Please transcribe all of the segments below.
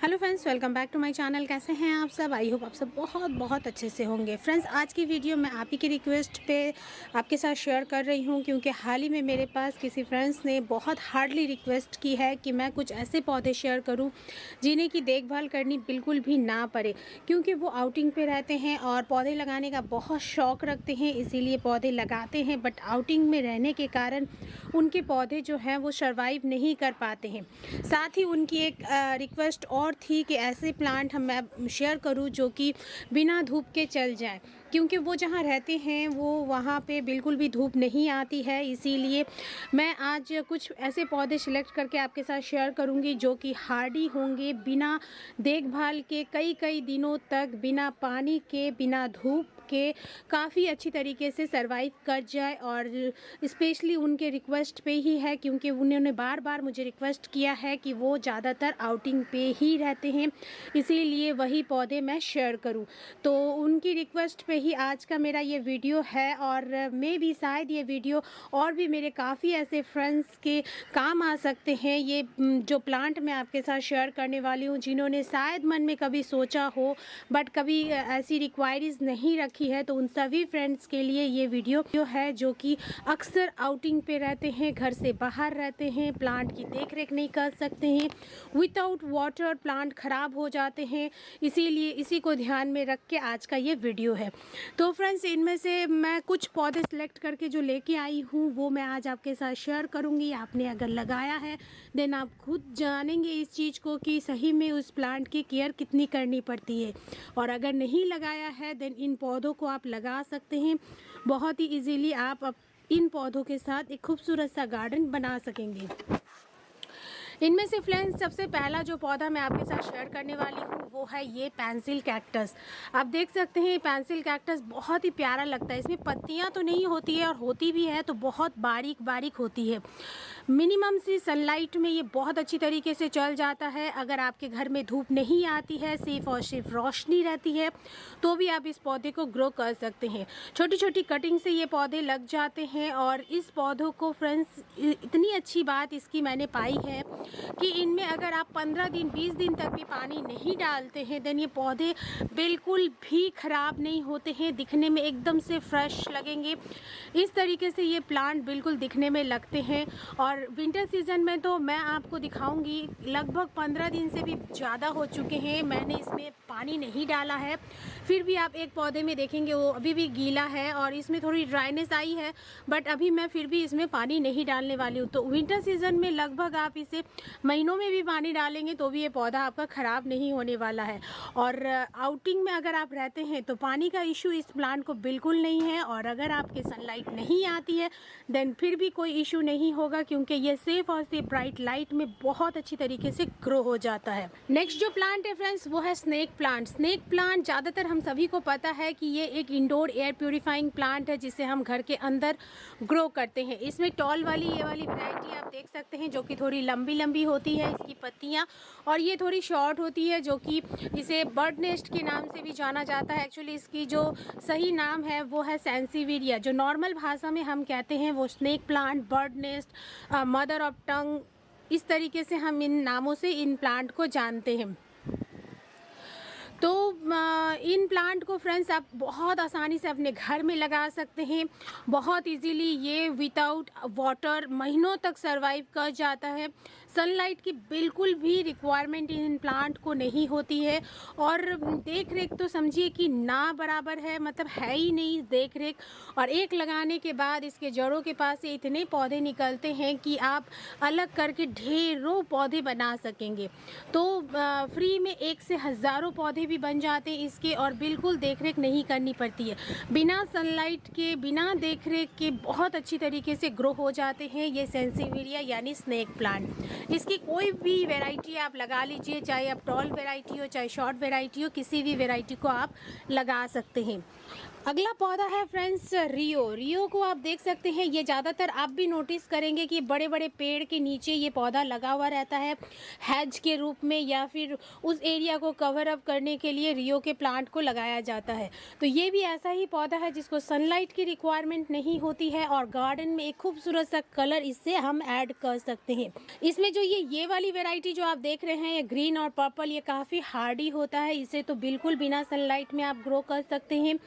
Hello friends, welcome back to my channel. कैसे हैं आप सब? आई होप आप सब बहुत बहुत अच्छे से होंगे। फ्रेंड्स, आज की वीडियो मैं आप ही की रिक्वेस्ट पे आपके साथ शेयर कर रही हूं, क्योंकि हाल ही में मेरे पास किसी फ्रेंड्स ने बहुत हार्डली रिक्वेस्ट की है कि मैं कुछ ऐसे पौधे शेयर करूं जिन्हें की देखभाल करनी बिल्कुल भी ना पड़े, क्योंकि वो आउटिंग पे रहते हैं और पौधे लगाने का बहुत शौक़ रखते हैं, इसीलिए पौधे लगाते हैं। बट आउटिंग में रहने के कारण उनके पौधे जो हैं वो सर्वाइव नहीं कर पाते हैं। साथ ही उनकी एक रिक्वेस्ट और थी कि ऐसे प्लांट मैं शेयर करूं जो कि बिना धूप के चल जाए, क्योंकि वो जहाँ रहते हैं वो वहाँ पे बिल्कुल भी धूप नहीं आती है। इसीलिए मैं आज कुछ ऐसे पौधे सिलेक्ट करके आपके साथ शेयर करूँगी जो कि हार्डी होंगे, बिना देखभाल के कई कई दिनों तक, बिना पानी के, बिना धूप के काफ़ी अच्छी तरीके से सरवाइव कर जाए। और स्पेशली उनके रिक्वेस्ट पे ही है, क्योंकि उन्होंने बार बार मुझे रिक्वेस्ट किया है कि वो ज़्यादातर आउटिंग पे ही रहते हैं, इसीलिए वही पौधे मैं शेयर करूं। तो उनकी रिक्वेस्ट पे ही आज का मेरा ये वीडियो है, और मे भी शायद ये वीडियो और भी मेरे काफ़ी ऐसे फ्रेंड्स के काम आ सकते हैं। ये जो प्लांट मैं आपके साथ शेयर करने वाली हूँ, जिन्होंने शायद मन में कभी सोचा हो बट कभी ऐसी रिक्वायरीज नहीं रखी है, तो उन सभी फ्रेंड्स के लिए ये वीडियो है जो कि अक्सर आउटिंग पे रहते हैं, घर से बाहर रहते हैं, प्लांट की देखरेख नहीं कर सकते हैं, विदाउट वाटर प्लांट ख़राब हो जाते हैं। इसीलिए इसी को ध्यान में रख के आज का ये वीडियो है। तो फ्रेंड्स, इनमें से मैं कुछ पौधे सिलेक्ट करके जो लेके आई हूँ वो मैं आज आपके साथ शेयर करूँगी। आपने अगर लगाया है देन आप खुद जानेंगे इस चीज़ को कि सही में उस प्लांट की केयर कितनी करनी पड़ती है। और अगर नहीं लगाया है देन इन पौधों को आप लगा सकते हैं। बहुत ही इजीली आप इन पौधों के साथ एक खूबसूरत सा गार्डन बना सकेंगे। इनमें से फ्रेंड्स, सबसे पहला जो पौधा मैं आपके साथ शेयर करने वाली हूँ वो है ये पेंसिल कैक्टस। आप देख सकते हैं पेंसिल कैक्टस बहुत ही प्यारा लगता है। इसमें पत्तियाँ तो नहीं होती है, और होती भी है तो बहुत बारीक बारीक होती है। मिनिमम सी सनलाइट में ये बहुत अच्छी तरीके से चल जाता है। अगर आपके घर में धूप नहीं आती है, सिर्फ और सिर्फ रोशनी रहती है, तो भी आप इस पौधे को ग्रो कर सकते हैं। छोटी छोटी कटिंग से ये पौधे लग जाते हैं। और इस पौधों को फ्रेंड्स, इतनी अच्छी बात इसकी मैंने पाई है कि इनमें अगर आप 15 दिन 20 दिन तक भी पानी नहीं डालते हैं देन ये पौधे बिल्कुल भी ख़राब नहीं होते हैं, दिखने में एकदम से फ्रेश लगेंगे। इस तरीके से ये प्लांट बिल्कुल दिखने में लगते हैं। और विंटर सीज़न में तो मैं आपको दिखाऊंगी, लगभग 15 दिन से भी ज़्यादा हो चुके हैं मैंने इसमें पानी नहीं डाला है, फिर भी आप एक पौधे में देखेंगे वो अभी भी गीला है और इसमें थोड़ी ड्राइनेस आई है, बट अभी मैं फिर भी इसमें पानी नहीं डालने वाली हूँ। तो विंटर सीज़न में लगभग आप इसे महीनों में भी पानी डालेंगे तो भी ये पौधा आपका ख़राब नहीं होने वाला है। और आउटिंग में अगर आप रहते हैं तो पानी का इशू इस प्लांट को बिल्कुल नहीं है। और अगर आपके सनलाइट नहीं आती है देन फिर भी कोई इशू नहीं होगा, क्योंकि ये सिर्फ और सिर्फ ब्राइट लाइट में बहुत अच्छी तरीके से ग्रो हो जाता है। नेक्स्ट जो प्लांट है फ्रेंड्स वो है स्नेक प्लांट। स्नेक प्लांट ज़्यादातर हम सभी को पता है कि ये एक इंडोर एयर प्योरीफाइंग प्लांट है, जिसे हम घर के अंदर ग्रो करते हैं। इसमें टॉल वाली ये वाली वैरायटी आप देख सकते हैं, जो कि थोड़ी लंबी लंबी होती है इसकी पत्तियाँ, और ये थोड़ी शॉर्ट होती है, जो कि इसे बर्ड नेस्ट के नाम से भी जाना जाता है। एक्चुअली इसकी जो सही नाम है वो है सैंसीविरिया। जो नॉर्मल भाषा में हम कहते हैं वो snake plant, bird nest, mother of tongue, इस तरीके से हम इन नामों से इन प्लांट को जानते हैं। तो इन प्लांट को फ्रेंड्स आप बहुत आसानी से अपने घर में लगा सकते हैं। बहुत इजीली ये विदाउट वाटर महीनों तक सरवाइव कर जाता है। सनलाइट की बिल्कुल भी रिक्वायरमेंट इन प्लांट को नहीं होती है। और देख रेख तो समझिए कि ना बराबर है, मतलब है ही नहीं देख रेख। और एक लगाने के बाद इसके जड़ों के पास से इतने पौधे निकलते हैं कि आप अलग करके ढेरों पौधे बना सकेंगे। तो फ्री में एक से हज़ारों पौधे भी बन जाते हैं इसके, और बिल्कुल देखरेख नहीं करनी पड़ती है। बिना सनलाइट के, बिना देखरेख के बहुत अच्छी तरीके से ग्रो हो जाते हैं ये सैंसीविरिया यानी स्नेक प्लांट। इसकी कोई भी वैरायटी आप लगा लीजिए, चाहे आप टॉल वैरायटी हो चाहे शॉर्ट वैरायटी हो, किसी भी वैरायटी को आप लगा सकते हैं। अगला पौधा है फ्रेंड्स रियो। रियो को आप देख सकते हैं, ये ज़्यादातर आप भी नोटिस करेंगे कि बड़े बड़े पेड़ के नीचे ये पौधा लगा हुआ रहता है हैज के रूप में, या फिर उस एरिया को कवर अप करने के लिए रियो के प्लांट को लगाया जाता है। तो ये भी ऐसा ही पौधा है जिसको सनलाइट की रिक्वायरमेंट नहीं होती है और गार्डन में एक खूबसूरत सा कलर इससे हम ऐड कर सकते हैं। इसमें जो ये वाली वेराइटी जो आप देख रहे हैं, ये ग्रीन और पर्पल, ये काफ़ी हार्डी होता है। इसे तो बिल्कुल बिना सनलाइट में आप ग्रो कर सकते हैं,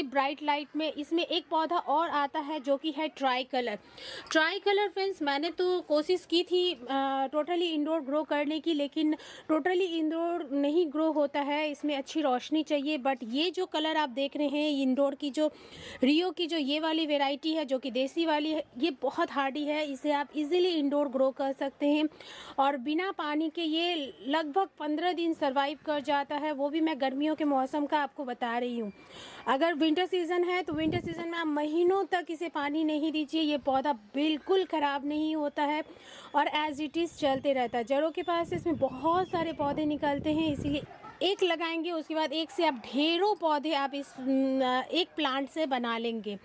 ब्राइट लाइट में। इसमें एक पौधा और आता है जो कि है try colour. Try colour friends मैंने तो कोशिश की थी टोटली इंडोर ग्रो करने की, लेकिन टोटली इंडोर नहीं ग्रो होता है, इसमें अच्छी रोशनी चाहिए। बट ये जो कलर आप देख रहे हैं इंडोर की, जो रियो की जो ये वाली वेराइटी है जो कि देसी वाली है, ये बहुत हार्डी है। इसे आप इजीली इंडोर ग्रो कर सकते हैं और बिना पानी के ये लगभग 15 दिन सर्वाइव कर जाता है। वो भी मैं गर्मियों के मौसम का आपको बता रही हूँ। अगर विंटर सीज़न है तो विंटर सीज़न में आप महीनों तक इसे पानी नहीं दीजिए, ये पौधा बिल्कुल ख़राब नहीं होता है और एज इट इज़ चलते रहता है। जड़ों के पास इसमें बहुत सारे पौधे निकलते हैं, इसीलिए एक लगाएंगे उसके बाद एक से आप ढेरों पौधे आप इस एक प्लांट से बना लेंगे।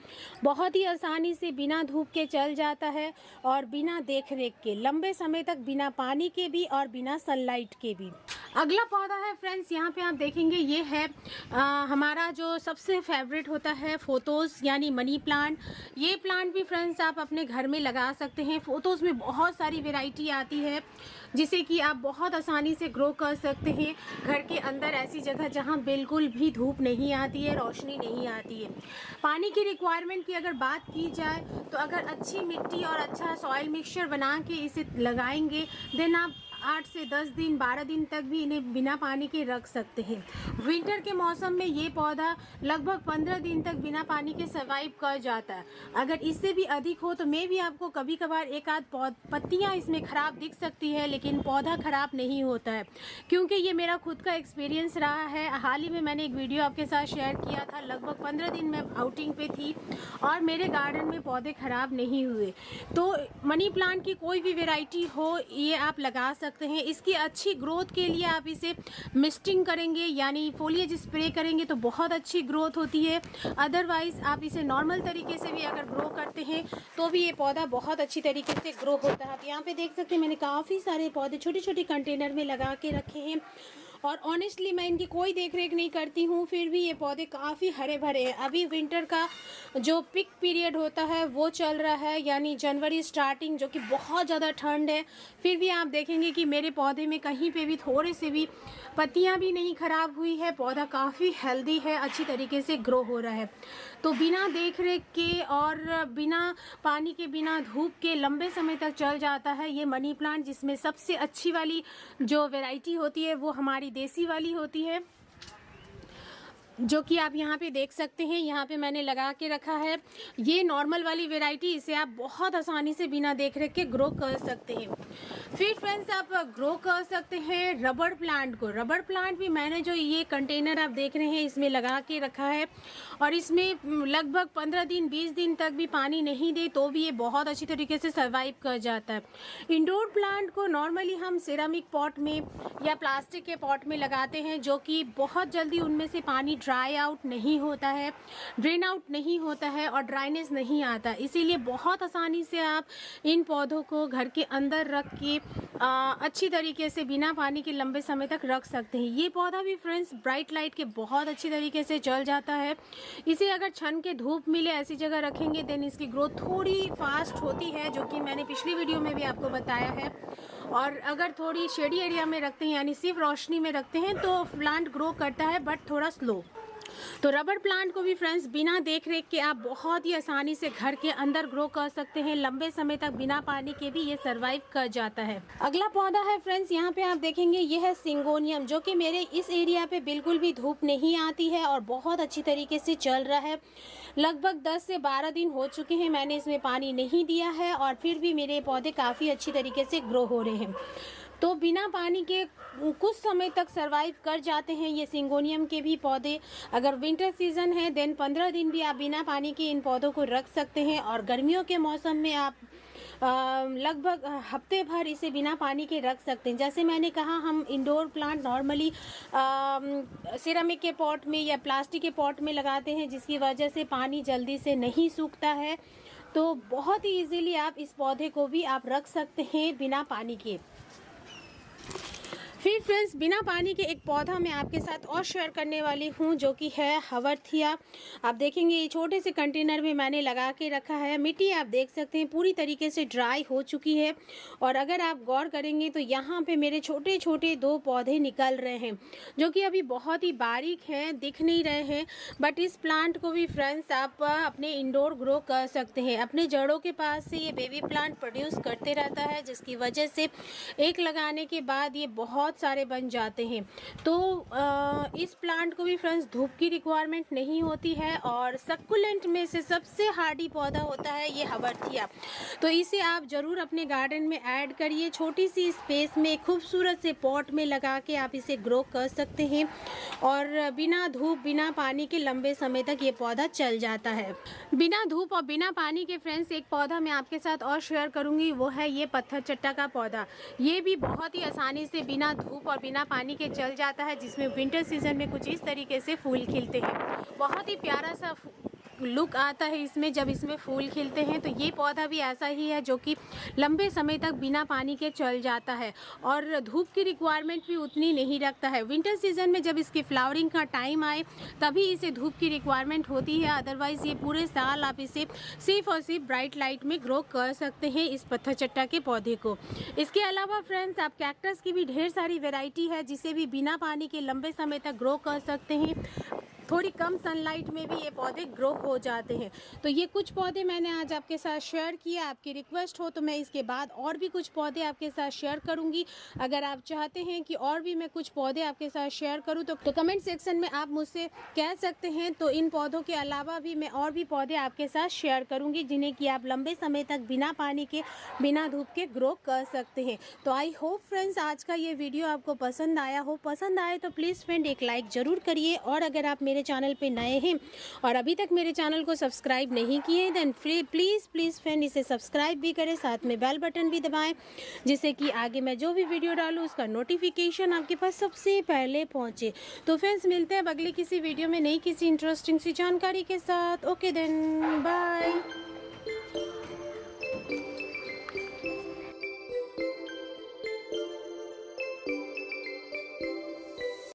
बहुत ही आसानी से बिना धूप के चल जाता है और बिना देख रेख के, लंबे समय तक बिना पानी के भी और बिना सनलाइट के भी। अगला पौधा है फ्रेंड्स, यहाँ पे आप देखेंगे ये है हमारा जो सबसे फेवरेट होता है फोतोस यानी मनी प्लांट। ये प्लांट भी फ्रेंड्स आप अपने घर में लगा सकते हैं। फोतोस में बहुत सारी वैरायटी आती है जिसे कि आप बहुत आसानी से ग्रो कर सकते हैं घर के अंदर, ऐसी जगह जहाँ बिल्कुल भी धूप नहीं आती है, रोशनी नहीं आती है। पानी की रिक्वायरमेंट की अगर बात की जाए तो अगर अच्छी मिट्टी और अच्छा सॉइल मिक्सचर बना के इसे लगाएंगे देन आप 8 से 10 दिन 12 दिन तक भी इन्हें बिना पानी के रख सकते हैं। विंटर के मौसम में ये पौधा लगभग 15 दिन तक बिना पानी के सर्वाइव कर जाता है। अगर इससे भी अधिक हो तो मैं भी आपको कभी कभार एक आध पत्तियां इसमें ख़राब दिख सकती है, लेकिन पौधा ख़राब नहीं होता है, क्योंकि ये मेरा खुद का एक्सपीरियंस रहा है। हाल ही में मैंने एक वीडियो आपके साथ शेयर किया था, लगभग 15 दिन मैं आउटिंग पे थी और मेरे गार्डन में पौधे ख़राब नहीं हुए। तो मनी प्लांट की कोई भी वेराइटी हो ये आप लगा सकते हैं। इसकी अच्छी ग्रोथ के लिए आप इसे मिस्टिंग करेंगे यानी फोलिएज स्प्रे करेंगे तो बहुत अच्छी ग्रोथ होती है। अदरवाइज आप इसे नॉर्मल तरीके से भी अगर ग्रो करते हैं तो भी ये पौधा बहुत अच्छी तरीके से ग्रो होता है। आप यहाँ पे देख सकते हैं मैंने काफ़ी सारे पौधे छोटे छोटे कंटेनर में लगा के रखे हैं और ऑनेस्टली मैं इनकी कोई देख रेख नहीं करती हूँ, फिर भी ये पौधे काफ़ी हरे भरे हैं। अभी विंटर का जो पिक पीरियड होता है वो चल रहा है, यानी जनवरी स्टार्टिंग, जो कि बहुत ज़्यादा ठंड है। फिर भी आप देखेंगे कि मेरे पौधे में कहीं पे भी थोड़े से भी पत्तियाँ भी नहीं ख़राब हुई है। पौधा काफ़ी हेल्दी है, अच्छी तरीके से ग्रो हो रहा है। तो बिना देख रेख के और बिना पानी के, बिना धूप के लंबे समय तक चल जाता है ये मनी प्लांट, जिसमें सबसे अच्छी वाली जो वैरायटी होती है वो हमारी देसी वाली होती है, जो कि आप यहाँ पे देख सकते हैं। यहाँ पे मैंने लगा के रखा है। ये नॉर्मल वाली वैरायटी, इसे आप बहुत आसानी से बिना देख रेख के ग्रो कर सकते हैं। फिर फ्रेंड्स आप ग्रो कर सकते हैं रबड़ प्लांट को। रबड़ प्लांट भी मैंने जो ये कंटेनर आप देख रहे हैं इसमें लगा के रखा है और इसमें लगभग 15 दिन 20 दिन तक भी पानी नहीं दे तो भी ये बहुत अच्छी तरीके से सर्वाइव कर जाता है। इंडोर प्लांट को नॉर्मली हम सिरेमिक पॉट में या प्लास्टिक के पॉट में लगाते हैं, जो कि बहुत जल्दी उनमें से पानी ड्राई आउट नहीं होता है, ड्रेन आउट नहीं होता है और ड्राइनेस नहीं आता। इसीलिए बहुत आसानी से आप इन पौधों को घर के अंदर रख के अच्छी तरीके से बिना पानी के लंबे समय तक रख सकते हैं। ये पौधा भी फ्रेंड्स ब्राइट लाइट के बहुत अच्छी तरीके से चल जाता है। इसे अगर छन के धूप मिले ऐसी जगह रखेंगे देन इसकी ग्रोथ थोड़ी फास्ट होती है, जो कि मैंने पिछली वीडियो में भी आपको बताया है। और अगर थोड़ी शेडी एरिया में रखते हैं यानी सिर्फ रोशनी में रखते हैं तो प्लांट ग्रो करता है बट थोड़ा स्लो। तो रबड़ प्लांट को भी फ्रेंड्स बिना देख रेख के आप बहुत ही आसानी से घर के अंदर ग्रो कर सकते हैं। लंबे समय तक बिना पानी के भी ये सरवाइव कर जाता है। अगला पौधा है फ्रेंड्स, यहाँ पे आप देखेंगे ये है सिंगोनियम, जो कि मेरे इस एरिया पे बिल्कुल भी धूप नहीं आती है और बहुत अच्छी तरीके से चल रहा है। लगभग 10 से 12 दिन हो चुके हैं मैंने इसमें पानी नहीं दिया है और फिर भी मेरे पौधे काफ़ी अच्छी तरीके से ग्रो हो रहे हैं। तो बिना पानी के कुछ समय तक सरवाइव कर जाते हैं ये सिंगोनियम के भी पौधे। अगर विंटर सीजन है देन 15 दिन भी आप बिना पानी के इन पौधों को रख सकते हैं और गर्मियों के मौसम में आप लगभग हफ्ते भर इसे बिना पानी के रख सकते हैं। जैसे मैंने कहा, हम इंडोर प्लांट नॉर्मली सिरेमिक के पॉट में या प्लास्टिक के पॉट में लगाते हैं, जिसकी वजह से पानी जल्दी से नहीं सूखता है। तो बहुत ही इजीली आप इस पौधे को भी आप रख सकते हैं बिना पानी के। फिर फ्रेंड्स, बिना पानी के एक पौधा मैं आपके साथ और शेयर करने वाली हूँ, जो कि है हवर्थिया। आप देखेंगे ये छोटे से कंटेनर में मैंने लगा के रखा है। मिट्टी आप देख सकते हैं पूरी तरीके से ड्राई हो चुकी है, और अगर आप गौर करेंगे तो यहाँ पे मेरे छोटे छोटे 2 पौधे निकल रहे हैं, जो कि अभी बहुत ही बारीक हैं, दिख नहीं रहे हैं। बट इस प्लांट को भी फ्रेंड्स आप अपने इंडोर ग्रो कर सकते हैं। अपने जड़ों के पास से ये बेबी प्लांट प्रोड्यूस करते रहता है, जिसकी वजह से एक लगाने के बाद ये बहुत सारे बन जाते हैं। तो इस प्लांट को भी फ्रेंड्स धूप की रिक्वायरमेंट नहीं होती है, और सक्कुलेंट में से सबसे हार्डी पौधा होता है ये हवर्थिया। तो इसे आप ज़रूर अपने गार्डन में ऐड करिए। छोटी सी स्पेस में खूबसूरत से पॉट में लगा के आप इसे ग्रो कर सकते हैं, और बिना धूप बिना पानी के लंबे समय तक ये पौधा चल जाता है। बिना धूप और बिना पानी के फ्रेंड्स एक पौधा मैं आपके साथ और शेयर करूंगी, वो है ये पत्थर चट्टा का पौधा। ये भी बहुत ही आसानी से बिना धूप और बिना पानी के चल जाता है, जिसमें विंटर सीजन में कुछ इस तरीके से फूल खिलते हैं। बहुत ही प्यारा सा लुक आता है इसमें जब इसमें फूल खिलते हैं। तो ये पौधा भी ऐसा ही है, जो कि लंबे समय तक बिना पानी के चल जाता है, और धूप की रिक्वायरमेंट भी उतनी नहीं रखता है। विंटर सीजन में जब इसकी फ्लावरिंग का टाइम आए तभी इसे धूप की रिक्वायरमेंट होती है, अदरवाइज़ ये पूरे साल आप इसे सिर्फ और सिर्फ ब्राइट लाइट में ग्रो कर सकते हैं, इस पत्थर चट्टा के पौधे को। इसके अलावा फ्रेंड्स, आप कैक्टस की भी ढेर सारी वेराइटी है, जिसे भी बिना पानी के लंबे समय तक ग्रो कर सकते हैं। थोड़ी कम सनलाइट में भी ये पौधे ग्रो हो जाते हैं। तो ये कुछ पौधे मैंने आज आपके साथ शेयर किए। आपकी रिक्वेस्ट हो तो मैं इसके बाद और भी कुछ पौधे आपके साथ शेयर करूंगी। अगर आप चाहते हैं कि और भी मैं कुछ पौधे आपके साथ शेयर करूं तो कमेंट सेक्शन में आप मुझसे कह सकते हैं। तो इन पौधों के अलावा भी मैं और भी पौधे आपके साथ शेयर करूँगी, जिन्हें कि आप लंबे समय तक बिना पानी के बिना धूप के ग्रो कर सकते हैं। तो आई होप फ्रेंड्स आज का ये वीडियो आपको पसंद आया हो। पसंद आए तो प्लीज़ फ्रेंड एक लाइक ज़रूर करिए, और अगर आप मेरे चैनल पे नए हैं और अभी तक मेरे चैनल को सब्सक्राइब नहीं किए, देन प्लीज़ फ्रेंड इसे सब्सक्राइब भी करें, साथ में बेल बटन भी दबाएं, जिससे कि आगे मैं जो भी वीडियो डालूँ उसका नोटिफिकेशन आपके पास सबसे पहले पहुंचे। तो फ्रेंड्स, मिलते हैं अब अगली किसी वीडियो में नई किसी इंटरेस्टिंग सी जानकारी के साथ। Okay then, bye.